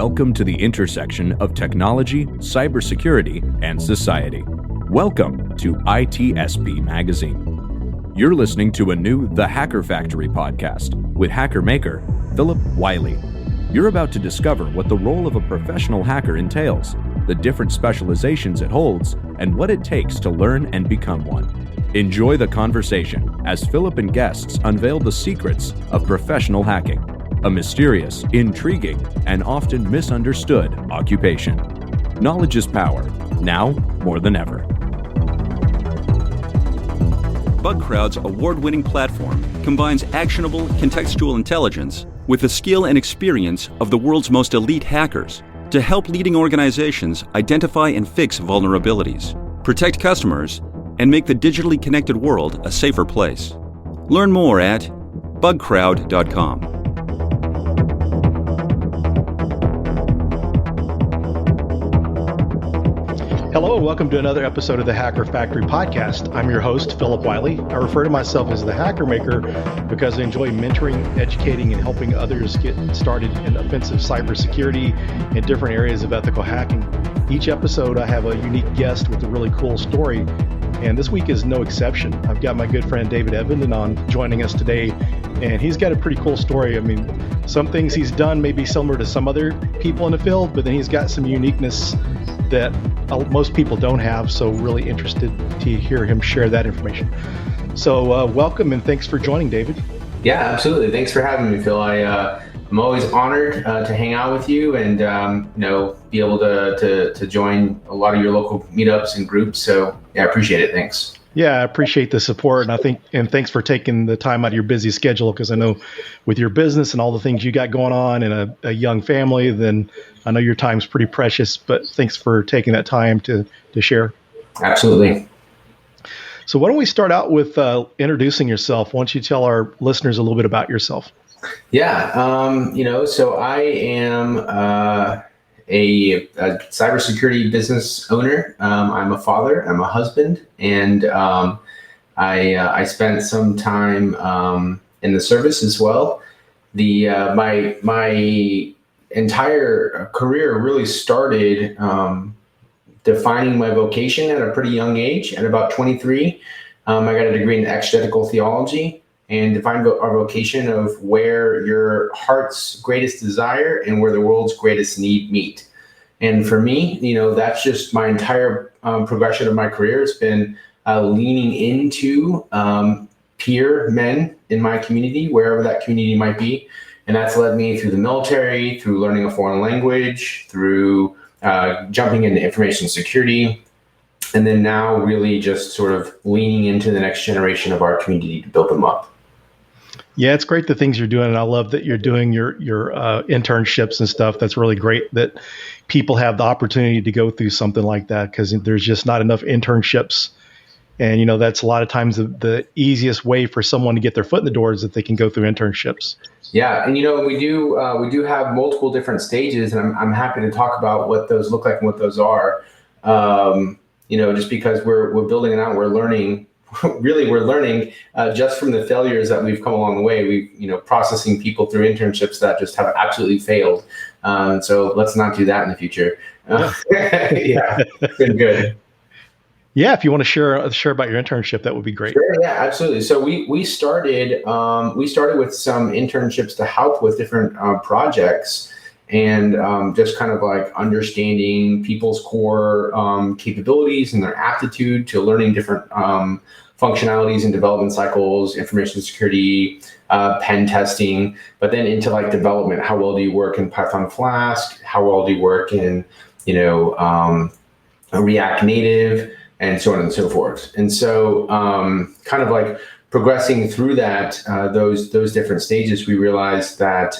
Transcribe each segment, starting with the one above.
Welcome to the intersection of technology, cybersecurity, and society. Welcome to ITSP Magazine. You're listening to a new The Hacker Factory podcast with hacker maker Phillip Wylie. You're about to discover what the role of a professional hacker entails, the different specializations it holds, and what it takes to learn and become one. Enjoy the conversation as Phillip and guests unveil the secrets of professional hacking, a mysterious, intriguing, and often misunderstood occupation. Knowledge is power, now more than ever. BugCrowd's award-winning platform combines actionable contextual intelligence with the skill and experience of the world's most elite hackers to help leading organizations identify and fix vulnerabilities, protect customers, and make the digitally connected world a safer place. Learn more at bugcrowd.com. Hello and welcome to another episode of the Hacker Factory podcast. I'm your host, Phillip Wylie. I refer to myself as the Hacker Maker because I enjoy mentoring, educating, and helping others get started in offensive cybersecurity and different areas of ethical hacking. Each episode, I have a unique guest with a really cool story, and this week is no exception. I've got my good friend David Evenden on joining us today, and he's got a pretty cool story. I mean, some things he's done may be similar to some other people in the field, but then he's got some uniqueness that most people don't have, so really interested to hear him share that information. So welcome and thanks for joining, David. Yeah, absolutely. Thanks for having me, Phil. I'm always honored to hang out with you and be able to join a lot of your local meetups and groups. So yeah, I appreciate it. Thanks. Yeah, I appreciate the support, and thanks for taking the time out of your busy schedule, because I know with your business and all the things you got going on and a young family, then I know your time's pretty precious, but thanks for taking that time to share. Absolutely. So why don't we start out with introducing yourself? Why don't you tell our listeners a little bit about yourself? Yeah, so I am a cybersecurity business owner. I'm a father, I'm a husband, and I spent some time in the service as well. My entire career really started defining my vocation at a pretty young age. At about 23, I got a degree in exegetical theology and defined our vocation of where your heart's greatest desire and where the world's greatest need meet. And for me, that's just my entire progression of my career. It's been leaning into peer men in my community, wherever that community might be. And that's led me through the military, through learning a foreign language, through jumping into information security, and then now really just sort of leaning into the next generation of our community to build them up. Yeah, it's great the things you're doing, and I love that you're doing your internships and stuff. That's really great that people have the opportunity to go through something like that, because there's just not enough internships. And, that's a lot of times the easiest way for someone to get their foot in the door is that they can go through internships. Yeah, and we do have multiple different stages, and I'm happy to talk about what those look like and what those are. Just because we're building it out, we're learning just from the failures that we've come along the way. We've processing people through internships that just have absolutely failed. So let's not do that in the future. Yeah, it's been good. Yeah, if you want to share about your internship, that would be great. Sure, yeah, absolutely. So we started with some internships to help with different projects, and just kind of like understanding people's core capabilities and their aptitude to learning different functionalities and development cycles, information security, pen testing, but then into like development. How well do you work in Python Flask? How well do you work in React Native? And so on and so forth. And so kind of like progressing through that, those different stages, we realized that,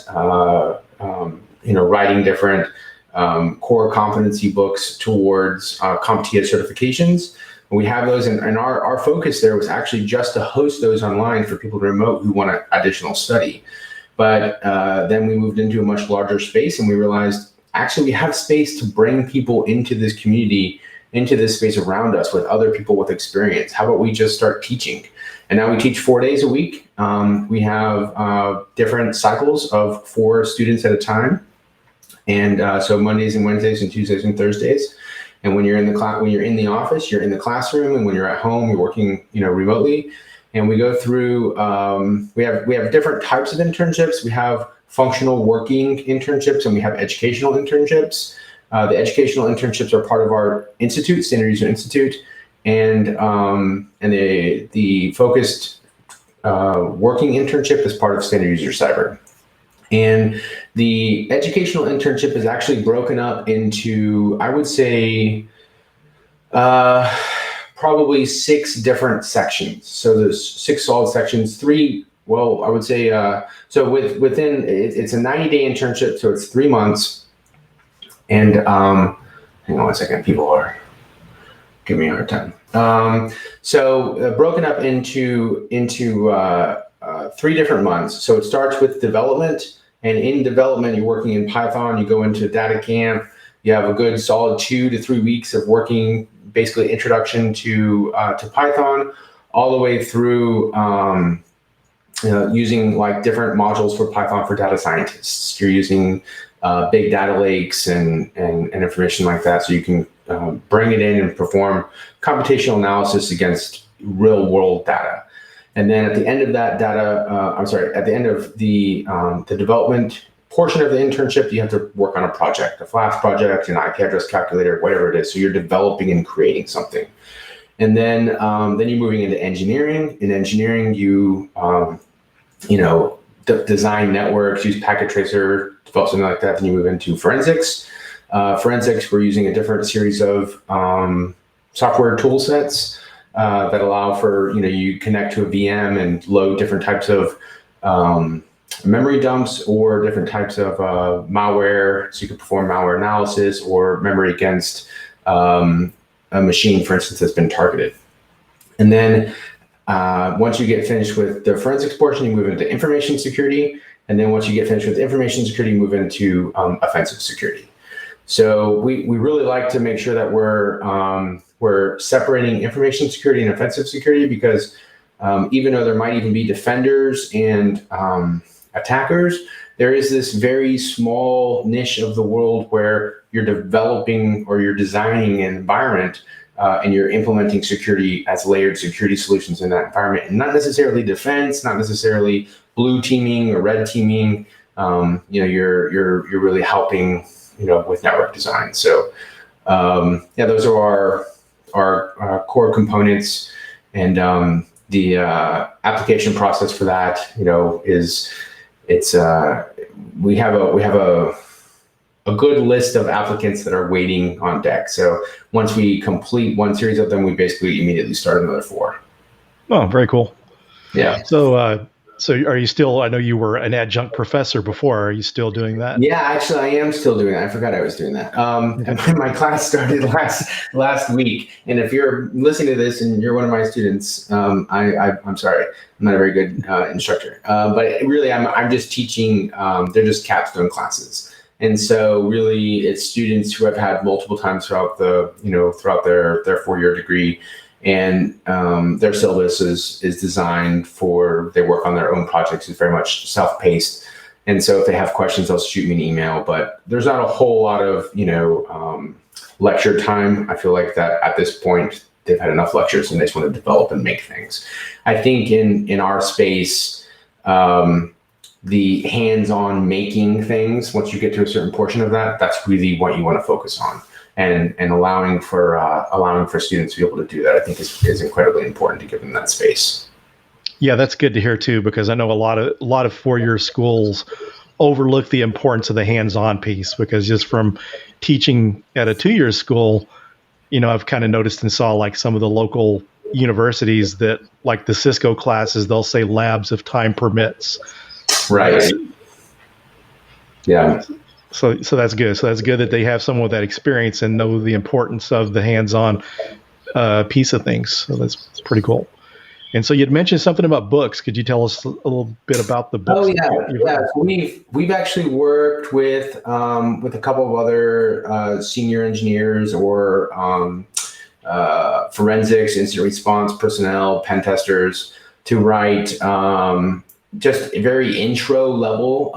writing different core competency books towards CompTIA certifications. We have those, and our focus there was actually just to host those online for people remote who want additional study. But then we moved into a much larger space, and we realized actually we have space to bring people into this community, into this space around us with other people with experience. How about we just start teaching? And now we teach 4 days a week. We have different cycles of 4 students at a time. And so Mondays and Wednesdays and Tuesdays and Thursdays. And when you're in the office, you're in the classroom, and when you're at home, you're working, remotely. And we go through. We have different types of internships. We have functional working internships, and we have educational internships. The educational internships are part of our institute, Standard User Institute, and the focused working internship is part of Standard User Cyber. And the educational internship is actually broken up into, I would say, probably 6 different sections. So there's 6 solid sections, 3, well, I would say, so within, it's a 90-day internship, so it's 3 months. And hang on one second, people are giving me a hard time. So broken up into 3 different months. So it starts with development. And in development, you're working in Python, you go into data camp, you have a good solid 2 to 3 weeks of working, basically introduction to Python, all the way through using like different modules for Python for data scientists. You're using big data lakes and information like that, so you can bring it in and perform computational analysis against real world data. And then at the end of that at the end of the development portion of the internship, you have to work on a project, a Flash project, an IP address calculator, whatever it is. So you're developing and creating something. And then you're moving into engineering. In engineering, you design networks, use packet tracer, develop something like that. Then you move into forensics. Forensics, we're using a different series of software tool sets that allow for, you connect to a VM and load different types of memory dumps or different types of malware. So you can perform malware analysis or memory against a machine, for instance, that's been targeted. And then once you get finished with the forensics portion, you move into information security. And then once you get finished with information security, you move into offensive security. So we really like to make sure that we're separating information security and offensive security, because even though there might even be defenders and attackers, there is this very small niche of the world where you're developing or you're designing an environment and you're implementing security as layered security solutions in that environment, and not necessarily defense, not necessarily blue teaming or red teaming. You're really helping with network design. So those are our core components, and the application process for that, we have a good list of applicants that are waiting on deck. So once we complete one series of them, we basically immediately start another 4. Oh, very cool. Yeah. So are you still, I know you were an adjunct professor before, are you still doing that? Yeah, actually I am still doing that. I forgot I was doing that. And my class started last week. And if you're listening to this and you're one of my students, I'm sorry, I'm not a very good instructor. But really I'm just teaching, they're just capstone classes. And so really it's students who have had multiple times throughout their 4-year degree. And their syllabus is designed for, they work on their own projects. It's very much self-paced. And so if they have questions, they'll shoot me an email, but there's not a whole lot of, lecture time. I feel like that at this point, they've had enough lectures and they just want to develop and make things. I think in our space, the hands-on making things, once you get to a certain portion of that, that's really what you want to focus on. And allowing for students to be able to do that, I think is incredibly important to give them that space. Yeah, that's good to hear too, because I know a lot of 4-year schools overlook the importance of the hands-on piece, because just from teaching at a 2-year school, I've kind of noticed and saw like some of the local universities that, like the Cisco classes, they'll say labs if time permits. Right. Yeah. So that's good. So that's good that they have someone with that experience and know the importance of the hands-on piece of things. So that's pretty cool. And so you'd mentioned something about books. Could you tell us a little bit about the books? Oh yeah. So we've actually worked with a couple of other senior engineers or forensics, incident response personnel, pen testers to write just very intro level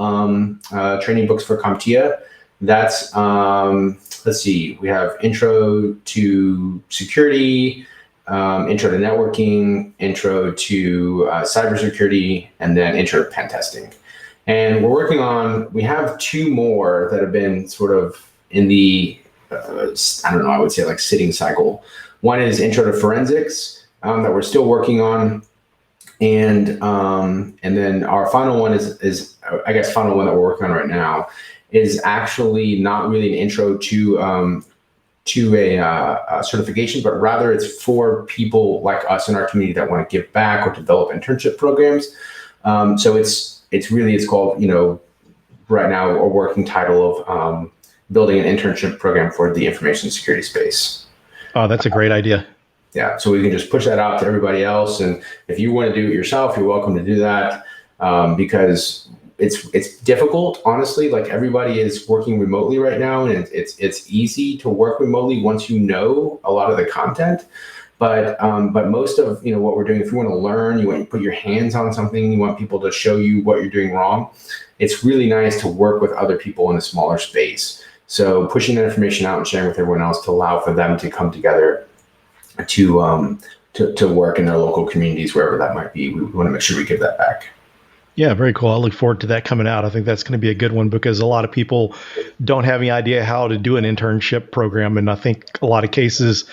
training books for CompTIA That's, let's see, we have intro to security, intro to networking, intro to cybersecurity, and then intro to pen testing. And we have 2 more that have been sort of in the, I would say like sitting cycle. One is intro to forensics that we're still working on. And then our final one is I guess final one that we're working on right now is actually not really an intro to a certification, but rather it's for people like us in our community that want to give back or develop internship programs. So it's called, right now a working title of building an internship program for the information security space. Oh, that's a great idea. Yeah, so we can just push that out to everybody else. And if you want to do it yourself, you're welcome to do that, because it's difficult, honestly. Like everybody is working remotely right now, and it's easy to work remotely once you know a lot of the content. But most of what we're doing, if you want to learn, you want to put your hands on something, you want people to show you what you're doing wrong, it's really nice to work with other people in a smaller space. So pushing that information out and sharing with everyone else to allow for them to come together to work in their local communities, wherever that might be. We want to make sure we give that back. Yeah, very cool. I look forward to that coming out. I think that's going to be a good one because a lot of people don't have any idea how to do an internship program. And I think a lot of cases,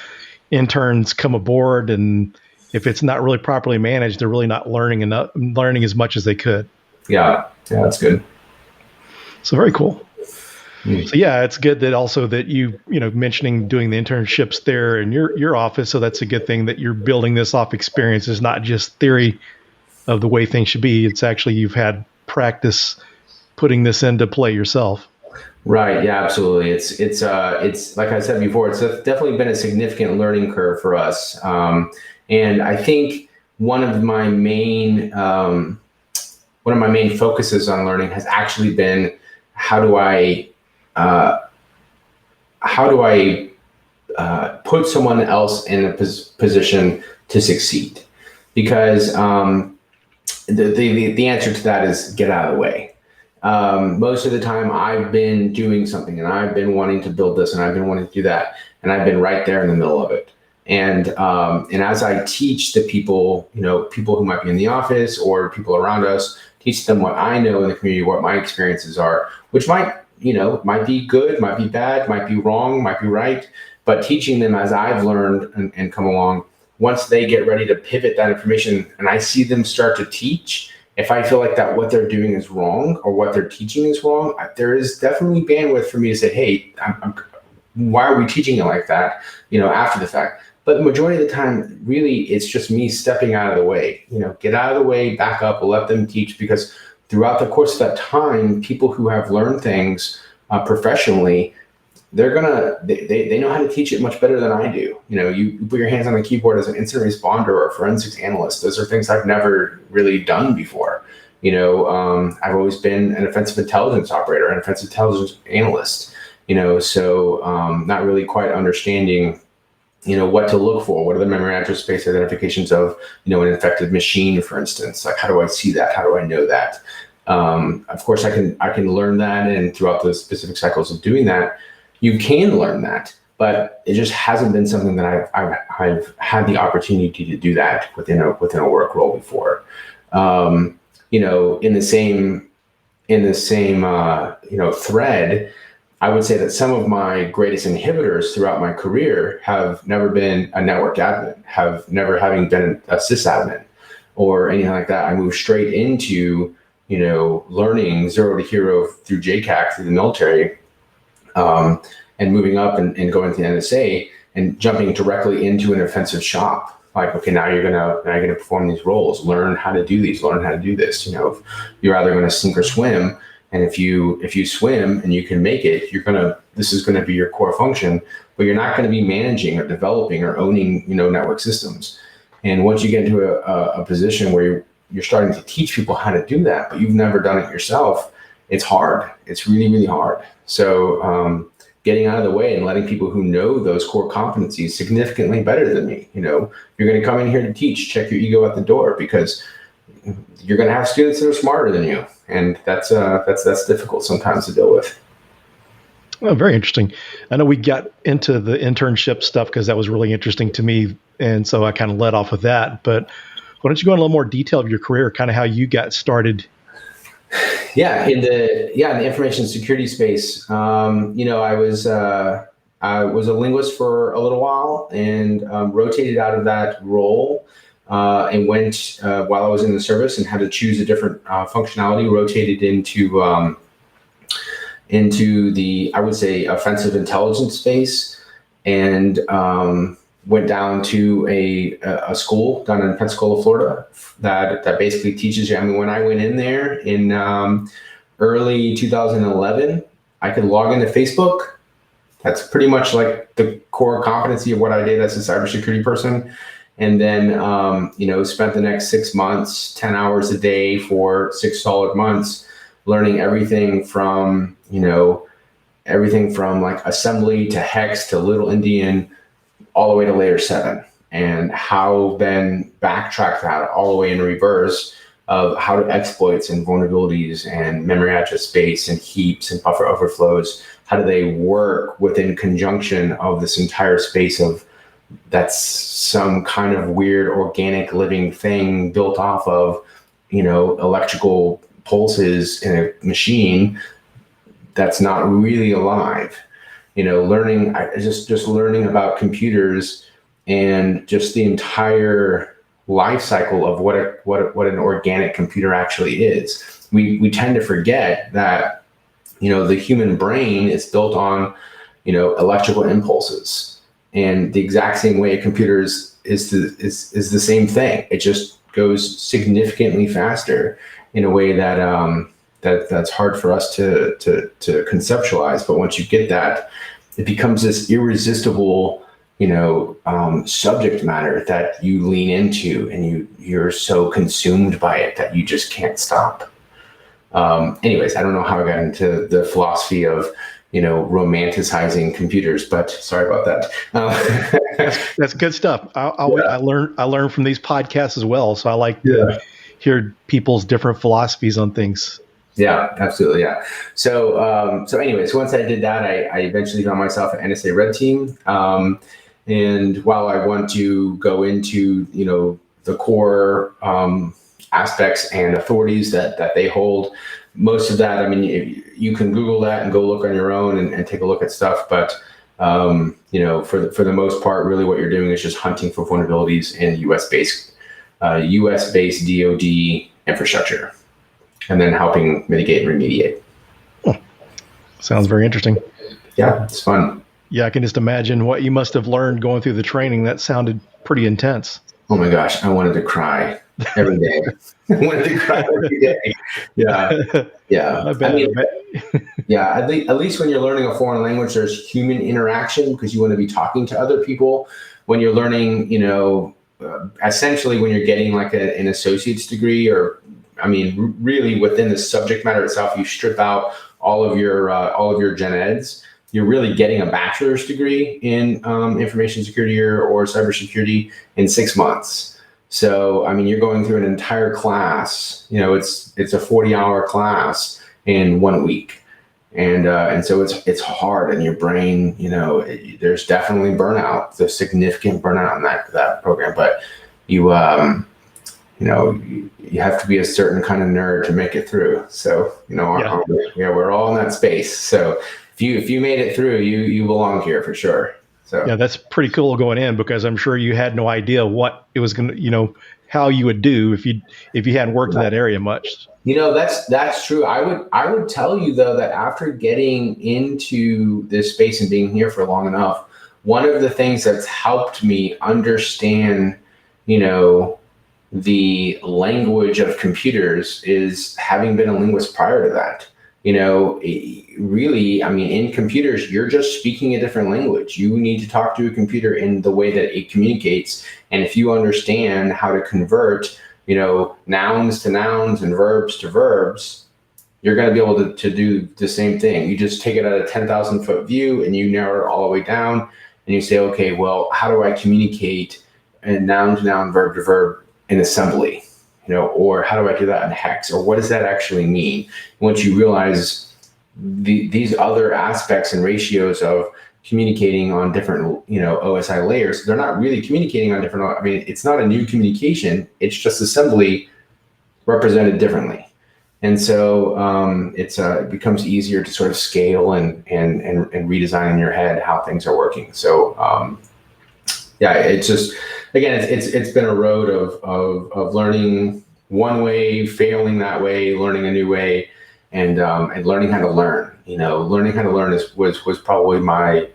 interns come aboard, and if it's not really properly managed, they're really not learning as much as they could. Yeah, that's good. So very cool. So yeah, it's good that also that you mentioning doing the internships there in your office. So that's a good thing that you're building this off experience. It's not just theory of the way things should be. It's actually you've had practice putting this into play yourself. Right. Yeah, absolutely. It's like I said before, it's definitely been a significant learning curve for us. And I think one of my main focuses on learning has actually been how do I put someone else in a position to succeed? Because the answer to that is get out of the way. Most of the time I've been doing something and I've been wanting to build this and I've been wanting to do that, and I've been right there in the middle of it. And as I teach the people, people who might be in the office or people around us, teach them what I know in the community, what my experiences are, which might be good, might be bad, might be wrong, might be right, but teaching them as I've learned and come along, once they get ready to pivot that information and I see them start to teach, if I feel like that what they're doing is wrong or what they're teaching is wrong, there is definitely bandwidth for me to say, hey, why are we teaching it like that, after the fact? But the majority of the time, really, it's just me stepping out of the way, get out of the way, back up, let them teach, because throughout the course of that time, people who have learned things professionally, they know how to teach it much better than I do. You put your hands on the keyboard as an incident responder or a forensics analyst. Those are things I've never really done before. I've always been an offensive intelligence operator, an offensive intelligence analyst, so not really quite understanding what to look for. What are the memory address space identifications of, an infected machine, for instance? Like, how do I see that? How do I know that? Of course, I can learn that, and throughout the specific cycles of doing that, you can learn that, but it just hasn't been something that I've had the opportunity to do that within a work role before. In the same thread, I would say that some of my greatest inhibitors throughout my career have never been a network admin, have never having been a sysadmin or anything like that. I moved straight into, learning zero to hero through JCAC, through the military, and moving up and going to the NSA and jumping directly into an offensive shop. Like, okay, now you're gonna perform these roles, learn how to do these, learn how to do this. You're either gonna sink or swim. And if you swim and you can make it, this is gonna be your core function, but you're not gonna be managing or developing or owning, network systems. And once you get into a position where you're starting to teach people how to do that, but you've never done it yourself, it's hard. It's really, really hard. So getting out of the way and letting people who know those core competencies significantly better than me, you're gonna come in here to teach, check your ego at the door, because you're going to have students that are smarter than you, and that's difficult sometimes to deal with. Oh, very interesting. I know we got into the internship stuff because that was really interesting to me. And so I kind of led off with that. But why don't you go in a little more detail of your career, kind of how you got started? Yeah, in the information security space, I was a linguist for a little while and rotated out of that role and went while I was in the service and had to choose a different functionality. Rotated into the, I would say, offensive intelligence space, and went down to a school down in Pensacola, Florida, that basically teaches you. I mean, when I went in there in early 2011, I could log into Facebook. That's pretty much like the core competency of what I did as a cybersecurity person. And then, spent the next 6 months, 10 hours a day for 6 solid months, learning everything from like assembly to hex to little Endian, all the way to layer 7, and how then backtrack that all the way in reverse of how to exploits and vulnerabilities and memory address space and heaps and buffer overflows. How do they work within conjunction of this entire space of that's some kind of weird organic living thing built off of, electrical pulses in a machine that's not really alive. Learning about computers and just the entire life cycle of what an organic computer actually is. We tend to forget that, the human brain is built on, electrical impulses, and the exact same way a computer is the same thing. It just goes significantly faster in a way that that's hard for us to conceptualize. But once you get that, it becomes this irresistible, subject matter that you lean into, and you're so consumed by it that you just can't stop. Anyways, I don't know how I got into the philosophy of, romanticizing computers, but sorry about that. That's good stuff. I learn from these podcasts as well. So I like to hear people's different philosophies on things. Yeah, absolutely. Yeah. So anyways, once I did that, I eventually found myself at NSA Red Team. And while I want to go into, the core aspects and authorities that they hold, most of that, I mean, you can Google that and go look on your own and take a look at stuff. But, for the most part, really what you're doing is just hunting for vulnerabilities in US-based DoD infrastructure, and then helping mitigate and remediate. Sounds very interesting. Yeah, it's fun. Yeah, I can just imagine what you must have learned going through the training. That sounded pretty intense. Oh my gosh, I wanted to cry every day. I wanted to cry every day. Yeah, yeah. At least when you're learning a foreign language, there's human interaction because you want to be talking to other people. When you're learning, essentially when you're getting like an associate's degree, or really within the subject matter itself, you strip out all of your gen eds. You're really getting a bachelor's degree in information security or cybersecurity in 6 months. So, you're going through an entire class. It's a 40-hour class in 1 week, and so it's hard, and your brain. There's definitely burnout. There's significant burnout in that program, but you have to be a certain kind of nerd to make it through. So, we're all in that space. So if you made it through, you belong here for sure. So yeah, that's pretty cool going in, because I'm sure you had no idea what it was going to, how you would do if you hadn't worked in that area much. That's true. I would tell you though that after getting into this space and being here for long enough, one of the things that's helped me understand, the language of computers is having been a linguist prior to that. Really, in computers, you're just speaking a different language. You need to talk to a computer in the way that it communicates. And if you understand how to convert, nouns to nouns and verbs to verbs, you're going to be able to do the same thing. You just take it at a 10,000 foot view and you narrow it all the way down, and you say, okay, well, how do I communicate a noun to noun, verb to verb in assembly? Or how do I do that in hex? Or what does that actually mean? Once you realize these other aspects and ratios of communicating on different, OSI layers, they're not really communicating on different. I mean, it's not a new communication. It's just assembly represented differently. And so it becomes easier to sort of scale and redesign in your head how things are working. So it's just, again, it's been a road of learning one way, failing that way, learning a new way, and learning how to learn. Learning how to learn was probably my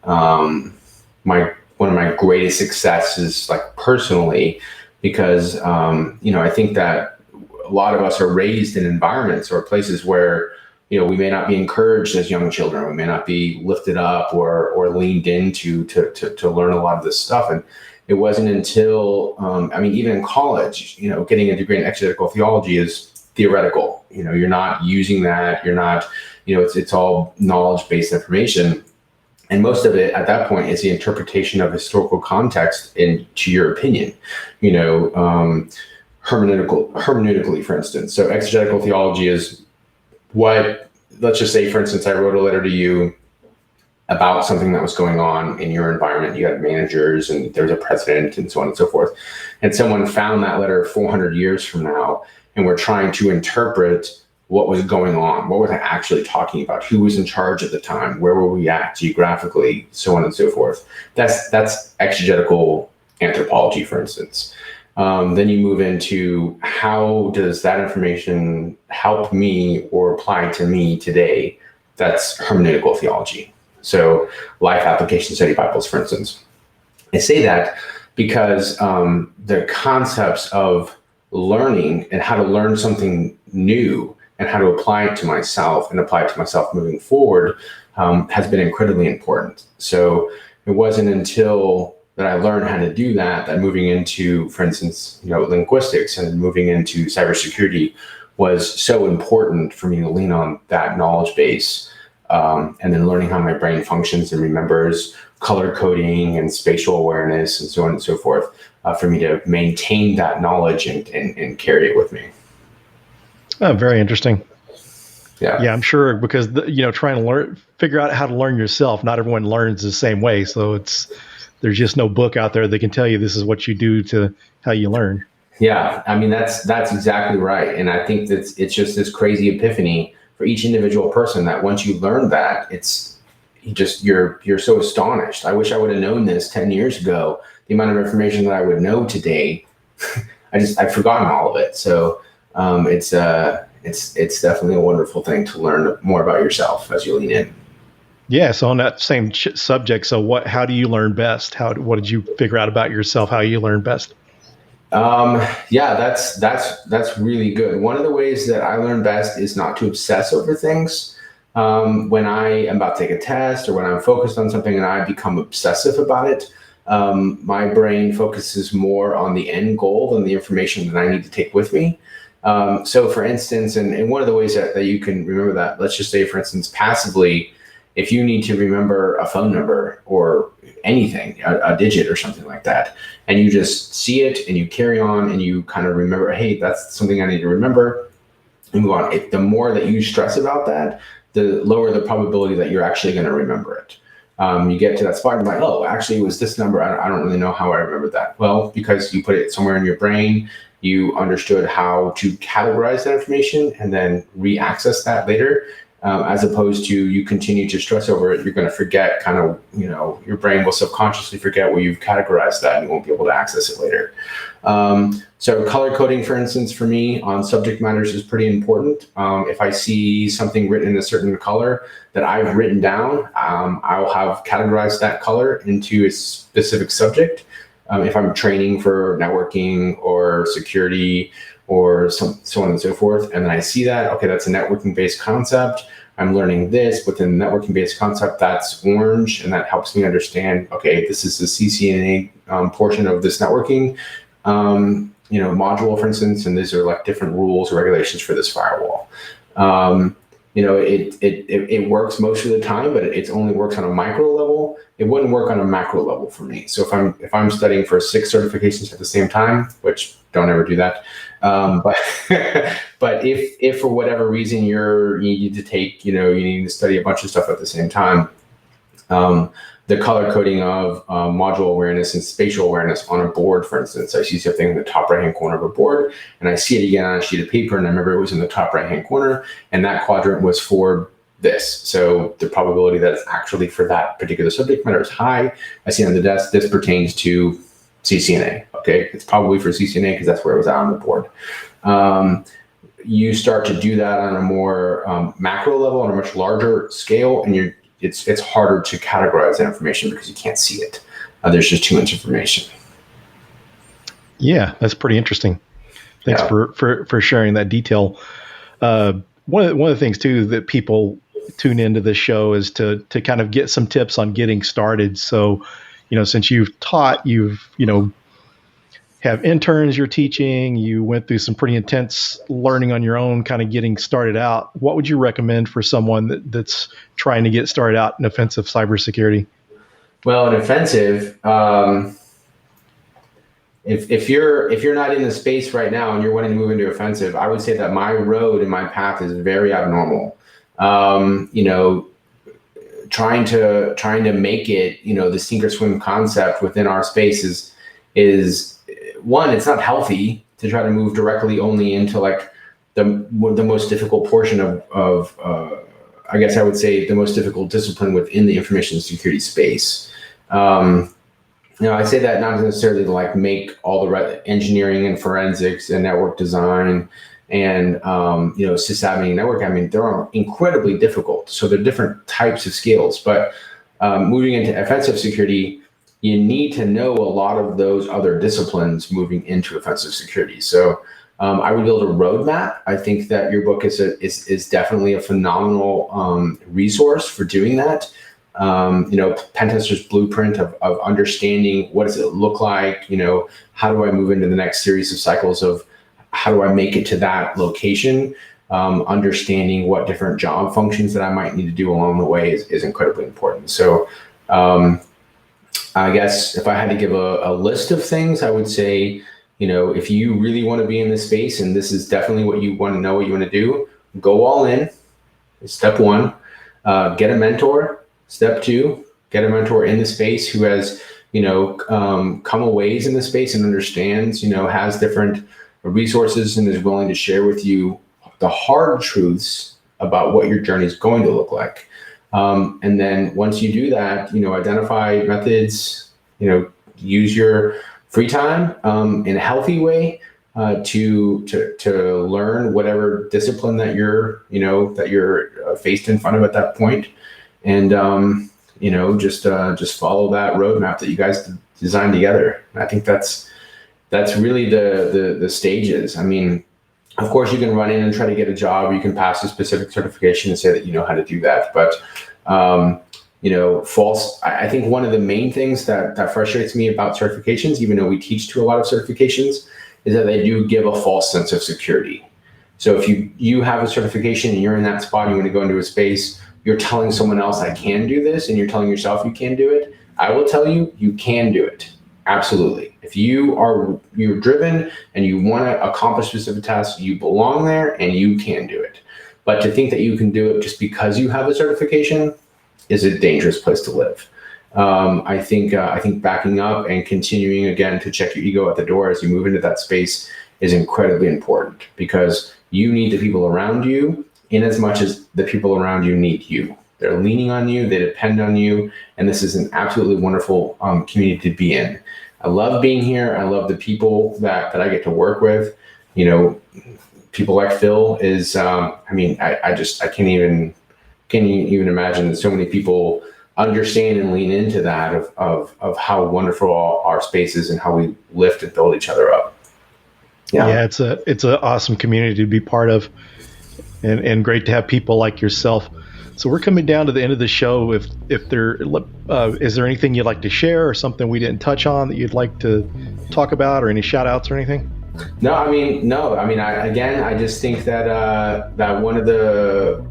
one of my greatest successes, like personally, because I think that a lot of us are raised in environments or places where we may not be encouraged as young children. We may not be lifted up or leaned into to learn a lot of this stuff. And it wasn't until even in college, getting a degree in exegetical theology is theoretical. You're not using that. You're not. It's all knowledge-based information. And most of it at that point is the interpretation of historical context into your opinion, hermeneutically, for instance. So exegetical theology is what, let's just say, for instance, I wrote a letter to you about something that was going on in your environment. You had managers and there was a president and so on and so forth. And someone found that letter 400 years from now, and we're trying to interpret what was going on. What was I actually talking about? Who was in charge at the time? Where were we at geographically? So on and so forth. That's exegetical anthropology, for instance. Then you move into how does that information help me or apply to me today? That's hermeneutical theology. So life application study Bibles, for instance. I say that because the concepts of learning and how to learn something new and how to apply it to myself and apply it to myself moving forward has been incredibly important. So it wasn't until that I learned how to do that moving into, for instance, linguistics and moving into cybersecurity was so important for me to lean on that knowledge base. And then learning how my brain functions and remembers color coding and spatial awareness and so on and so forth, for me to maintain that knowledge and carry it with me. Oh, very interesting. Yeah, I'm sure, because trying to figure out how to learn yourself. Not everyone learns the same way, so there's just no book out there that can tell you this is what you do to how you learn. Yeah, I mean that's exactly right, and I think that it's just this crazy epiphany for each individual person that once you learn that, you're so astonished. I wish I would have known this 10 years ago. The amount of information that I would know today, I've forgotten all of it. So it's definitely a wonderful thing to learn more about yourself as you lean in. Yeah. So on that same subject, so how do you learn best? What did you figure out about yourself? How you learn best? That's really good. One of the ways that I learn best is not to obsess over things. When I am about to take a test or when I'm focused on something and I become obsessive about it, my brain focuses more on the end goal than the information that I need to take with me. So for instance, and one of the ways that you can remember that, let's just say, for instance, passively, if you need to remember a phone number or anything, a digit or something like that, and you just see it and you carry on and you kind of remember, hey, that's something I need to remember, and move on. The more that you stress about that, the lower the probability that you're actually going to remember it. You get to that spot and you're like, oh, actually it was this number. I don't really know how I remember that. Well, because you put it somewhere in your brain, you understood how to categorize that information and then re-access that later. As opposed to you continue to stress over it, you're going to forget your brain will subconsciously forget where you've categorized that and you won't be able to access it later. So color coding, for instance, for me on subject matters is pretty important. If I see something written in a certain color that I've written down, I'll have categorized that color into a specific subject. If I'm training for networking or security or so on and so forth. And then I see that, okay, that's a networking-based concept. I'm learning this within the networking-based concept, that's orange, and that helps me understand, okay, this is the CCNA portion of this networking module, for instance, and these are like different rules or regulations for this firewall. It works most of the time, but it only works on a micro level. level, it wouldn't work on a macro level for me. So if I'm studying for 6 certifications at the same time, which don't ever do that, but but if for whatever reason you need to take, you need to study a bunch of stuff at the same time, the color coding of module awareness and spatial awareness on a board, for instance. I see something in the top right-hand corner of a board, and I see it again on a sheet of paper, and I remember it was in the top right-hand corner, and that quadrant was for this. So the probability that it's actually for that particular subject matter is high. I see on the desk, this pertains to CCNA. Okay, it's probably for CCNA because that's where it was out on the board. You start to do that on a more macro level, on a much larger scale, and it's harder to categorize that information because you can't see it. There's just too much information. Yeah, that's pretty interesting. Thanks for sharing that detail. One of the things too that people tune into this show is to kind of get some tips on getting started. So, since you've taught, have interns you're teaching, you went through some pretty intense learning on your own, kind of getting started out. What would you recommend for someone that's trying to get started out in offensive cybersecurity? Well, in offensive, if you're not in the space right now and you're wanting to move into offensive, I would say that my road and my path is very abnormal. Trying to make it, the sink or swim concept within our space is one, it's not healthy to try to move directly only into like the most difficult portion of I guess I would say the most difficult discipline within the information security space. I say that not necessarily to like make all the right engineering and forensics and network design and sysadmin and network. I mean, they're incredibly difficult. So they're different types of skills. But moving into offensive security, you need to know a lot of those other disciplines moving into offensive security. So I would build a roadmap. I think that your book is definitely a phenomenal resource for doing that. Pentester's blueprint of understanding what does it look like, how do I move into the next series of cycles of how do I make it to that location, understanding what different job functions that I might need to do along the way is incredibly important. So I guess if I had to give a list of things, I would say, if you really want to be in this space and this is definitely what you want to know, what you want to do, go all in. Step one, get a mentor. Step two, get a mentor in the space who has, come a ways in the space and understands, has different resources and is willing to share with you the hard truths about what your journey is going to look like. And then once you do that, identify methods, use your free time in a healthy way to learn whatever discipline that you're faced in front of at that point. And, just follow that roadmap that you guys designed together. I think that's really the stages. I mean, of course you can run in and try to get a job, you can pass a specific certification and say that you know how to do that. But, I think one of the main things that frustrates me about certifications, even though we teach to a lot of certifications, is that they do give a false sense of security. So if you have a certification and you're in that spot, you want to go into a space, you're telling someone else I can do this, and you're telling yourself you can do it. I will tell you, you can do it. Absolutely. If you're driven and you want to accomplish specific tasks, you belong there and you can do it. But to think that you can do it just because you have a certification is a dangerous place to live. I think backing up and continuing again to check your ego at the door as you move into that space is incredibly important, because you need the people around you in as much as the people around you need you. They're leaning on you, they depend on you, and this is an absolutely wonderful community to be in. I love being here. I love the people that I get to work with. People like Phil is, I can't even imagine that so many people understand and lean into that of how wonderful our space is and how we lift and build each other up. Yeah, it's an awesome community to be part of, and great to have people like yourself. So we're coming down to the end of the show. If there is there anything you'd like to share or something we didn't touch on that you'd like to talk about, or any shout outs or anything? I just think that one of the,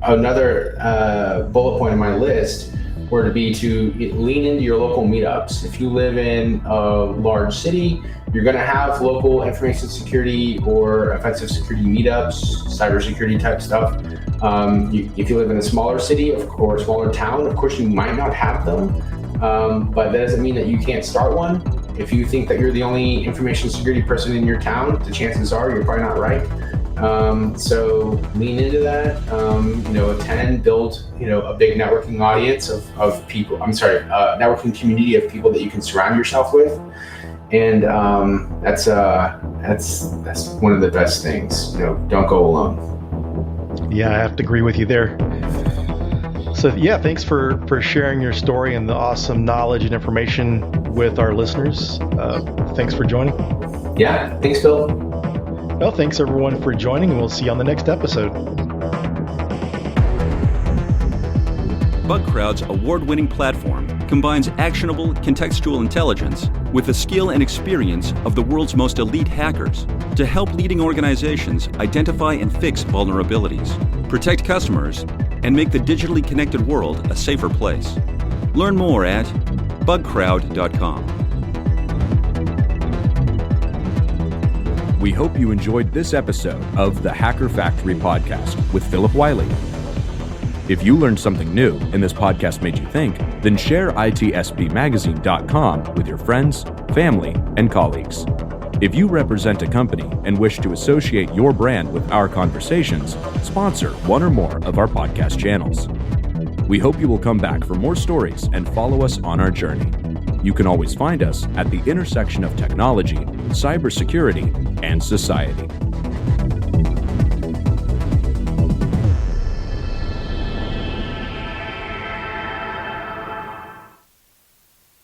another bullet point on my list were to be to lean into your local meetups. If you live in a large city, you're going to have local information security or offensive security meetups, cybersecurity type stuff. If you live in a smaller city or a smaller town, of course you might not have them, but that doesn't mean that you can't start one. If you think that you're the only information security person in your town, the chances are you're probably not right. So lean into that, attend, build, a big networking audience of people, networking community of people that you can surround yourself with. And that's one of the best things, don't go alone. Yeah, I have to agree with you there. So yeah, thanks for sharing your story and the awesome knowledge and information with our listeners. Thanks for joining. Yeah, thanks, Phil. Well, thanks everyone for joining, and we'll see you on the next episode. BugCrowd's award-winning platform combines actionable contextual intelligence with the skill and experience of the world's most elite hackers to help leading organizations identify and fix vulnerabilities, protect customers, and make the digitally connected world a safer place. Learn more at bugcrowd.com. We hope you enjoyed this episode of the Hacker Factory podcast with Phillip Wylie. If you learned something new and this podcast made you think, then share itspmagazine.com with your friends, family, and colleagues. If you represent a company and wish to associate your brand with our conversations, sponsor one or more of our podcast channels. We hope you will come back for more stories and follow us on our journey. You can always find us at the intersection of technology, cybersecurity, and society.